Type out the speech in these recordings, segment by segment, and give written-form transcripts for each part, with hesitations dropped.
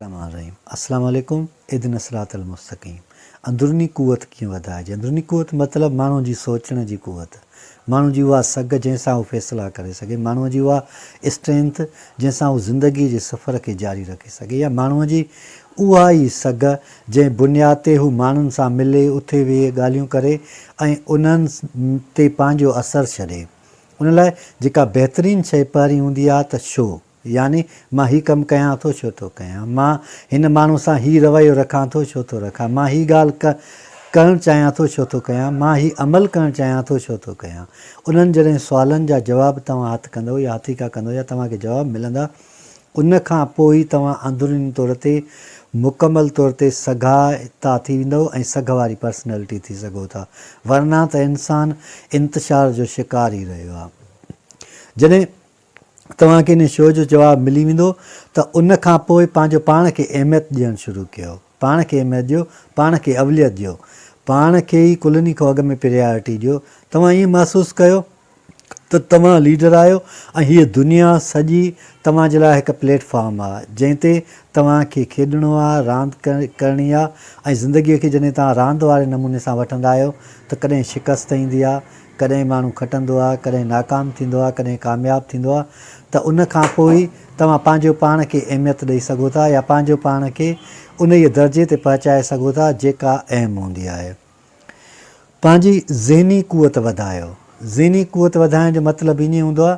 अस्सलाम वालेकुम इहदिन सिरातल मुस्तक़ीम। अंदरूनी क़ुव्वत कीअं वधाइजे। अंदरूनी क़ुव्वत मतिलबु माण्हू जी सोचण जी क़ुव्वत, माण्हू जी उहा सघ जंहिंसां उहो फ़ैसिला करे सघे, माण्हूअ जी उहा स्ट्रेंथ जंहिंसां उहो ज़िंदगी जे सफ़र खे जारी रखे सघे, या माण्हूअ जी उहा ई सघ जंहिं बुनियाद ते हू माण्हुनि सां मिले, उथे वेहे ॻाल्हियूं करे ऐं उन्हनि ते पंहिंजो असरु छॾे। उन लाइ जेका बहितरीनु शइ पहिरीं हूंदी आहे त शो, यानी मां हीउ कमु कयां थो छो थो कयां, मां हिन माण्हू सां हीउ रवैयो रखां थो छो थो रखां, मां हीअ ॻाल्हि करणु चाहियां थो छो थो कयां, मां हीउ अमल करणु चाहियां थो छो थो कयां। उन्हनि जॾहिं सुवालनि जा जवाब तव्हां हथु कंदव या हथीका कंदव या तव्हांखे जवाब मिलंदा, उन खां पोइ ई तव्हां अंदरूनी तौर ते मुकमल तौर ते सघाइता थी वेंदव ऐं सघ वारी पर्सनैलिटी थी सघो था, वरना त इंसानु इंतिशार जो शिकार ई रहियो आहे। जॾहिं तव्हांखे इन शो जो जवाबु मिली वेंदो त उन खां पोइ पंहिंजो पाण खे अहमियत ॾियणु शुरू कयो, पाण खे अहमियत ॾियो, पाण खे अवलियत ॾियो, पाण खे ई कुलनी खां अॻु में प्रियॉरिटी ॾियो। तव्हां ईअं महसूसु कयो त तव्हां लीडर आहियो ऐं हीअ दुनिया सॼी तव्हांजे लाइ हिकु प्लेटफॉर्म आहे जंहिं ते तव्हांखे खेॾणो आहे, रांदि करणी आहे, ऐं ज़िंदगीअ खे जॾहिं तव्हां रांदि वारे नमूने सां वठंदा आहियो त कॾहिं शिकस्त ईंदी आहे, कॾहिं माण्हू खटंदो आहे, कॾहिं नाकाम थींदो आहे, कॾहिं कामयाबु थींदो आहे, त उन खां पोइ तव्हां पंहिंजो पाण खे अहमियत ॾेई सघो था या पंहिंजो पाण खे उन ई दर्जे ते पहुचाए सघो था जेका अहम हूंदी आहे। पंहिंजी ज़हनी क़ुव्वत वधायो। ज़हनी क़ुव्वत वधाइण जो मतिलबु ईअं हूंदो आहे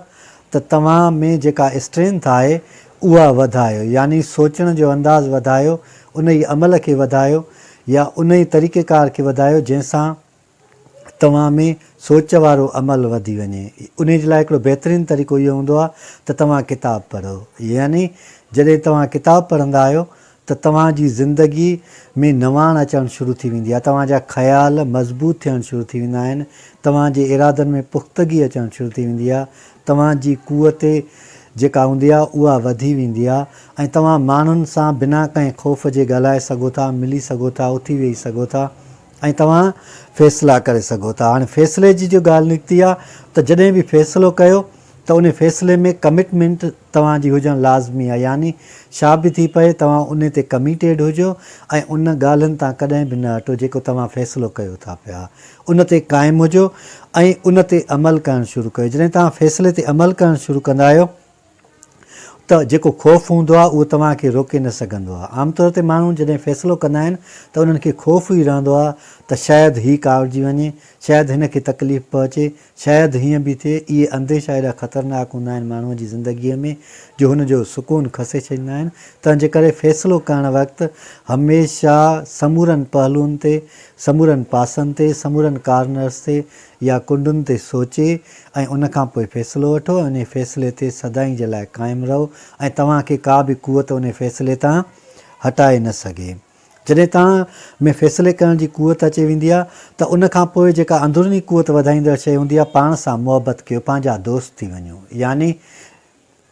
त तव्हां में जेका स्ट्रेंथ आहे उहा वधायो, यानी सोचण जो अंदाज़ु वधायो, उन ई अमल खे वधायो या उन ई तरीक़ेकार खे वधायो जंहिंसां तव्हां में सोच वारो अमल वधी वञे। उन जे लाइ हिकिड़ो बहितरीनु तरीक़ो इहो हूंदो आहे त तव्हां किताबु पढ़ो, यानी जॾहिं तव्हां किताबु पढ़ंदा आहियो त तव्हांजी ज़िंदगी में नवाण अचणु शुरू थी वेंदी आहे, तव्हांजा ख़्याल मज़बूत थियणु शुरू थी वेंदा आहिनि, तव्हांजे इरादनि में पुख़्तगी अचणु शुरू थी वेंदी आहे, तव्हांजी क़ुव्वत जेका हूंदी आहे उहा वधी वेंदी आहे ऐं तव्हां माण्हुनि सां बिना कंहिं ख़ौफ़ जे ॻाल्हाए सघो था, मिली सघो था, उथी वेही सघो था ऐं तव्हां फ़ैसिला करे सघो था। हाणे फ़ैसिले जी जो ॻाल्हि निकिती आहे त जॾहिं बि फ़ैसिलो कयो त उन फ़ैसिले में कमिटमेंट तव्हांजी हुजणु लाज़मी आहे, यानी छा बि थी पए तव्हां उन ते कमिटेड हुजो ऐं उन ॻाल्हियुनि तां कॾहिं बि न हटो जेको तव्हां फ़ैसिलो कयो था पिया, उन ते क़ाइमु हुजो ऐं उन ते अमल करणु शुरू कयो। जॾहिं तव्हां फ़ैसिले ते अमल करणु शुरू कंदा आहियो त जेको ख़ौफ़ हूंदो आहे उहो तव्हांखे रोके न सघंदो आहे। आमतौर ते माण्हू जॾहिं फ़ैसिलो कंदा आहिनि त उन्हनि खे ख़ौफ़ ई रहंदो आहे त शायदि हीउ कारिजी वञे, शायदि हिन खे तकलीफ़ पहुचे, शायदि हीअं बि थिए। इहे अंदेशा एॾा ख़तरनाक हूंदा आहिनि माण्हूअ जी ज़िंदगीअ में जो हुनजो सुकून खसे छॾींदा आहिनि। तंहिंजे करे फ़ैसिलो करणु वक़्तु हमेशह समूरनि पहलुनि ते, समूरनि पासनि ते, समूरनि कार्नर्स ते या कुंडुनि ते सोचे ऐं उन खां पोइ फ़ैसिलो वठो। उन फ़ैसिले ते सदाईं जे लाइ क़ाइमु रहो ऐं तव्हांखे का बि क़ुव्वत उन फ़ैसिले तां हटाए न सघे। जॾहिं तव्हां में फ़ैसिले करण जी क़ुव्वत अची वेंदी आहे त उन खां पोइ जेका अंदरूनी क़ुव्वत वधाईंदड़ शइ हूंदी आहे, पाण सां मुहबत कयो, पंहिंजा दोस्त थी वञो, यानी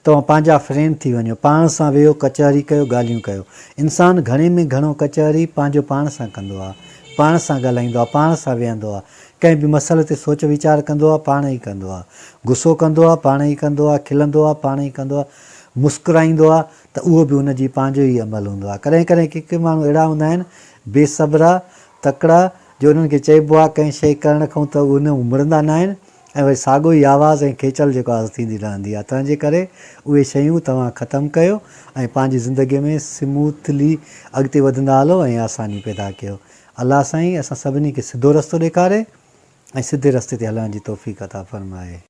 तव्हां पंहिंजा फ्रेंड थी वञो, पाण सां वेहो, कचहरी कयो, ॻाल्हियूं कयो। इंसानु घणे में घणो कचहरी पंहिंजो पाण सां कंदो आहे, पाण सां ॻाल्हाईंदो आहे, पाण सां वेहंदो आहे, कंहिं बि मसइले ते सोच वीचार कंदो आहे, पाण ई कंदो आहे, गुसो कंदो आहे, पाण ई कंदो आहे, खिलंदो आहे, पाण ई कंदो आहे, मुस्कुराईंदो आहे त उहो बि उनजी पंहिंजो ई अमल हूंदो आहे। कॾहिं कॾहिं के माण्हू अहिड़ा हूंदा आहिनि बेसब्रा, तकिड़ा, जो उन्हनि खे चइबो आहे कंहिं शइ करण खां त उन मुड़ंदा न आहिनि ऐं वरी साॻियो ई आवाज़ु ऐं खेचल जेको आहे थींदी रहंदी आहे। तंहिंजे करे उहे शयूं तव्हां ख़तमु कयो ऐं पंहिंजी ज़िंदगीअ में स्मूथली अॻिते वधंदा हलो ऐं आसानी पैदा कयो। अलाह साईं असां सभिनी खे सिधो रस्तो ॾेखारे ऐं सिधे रस्ते ते हलण जी तौफ़ीक़ अता फ़रमाए।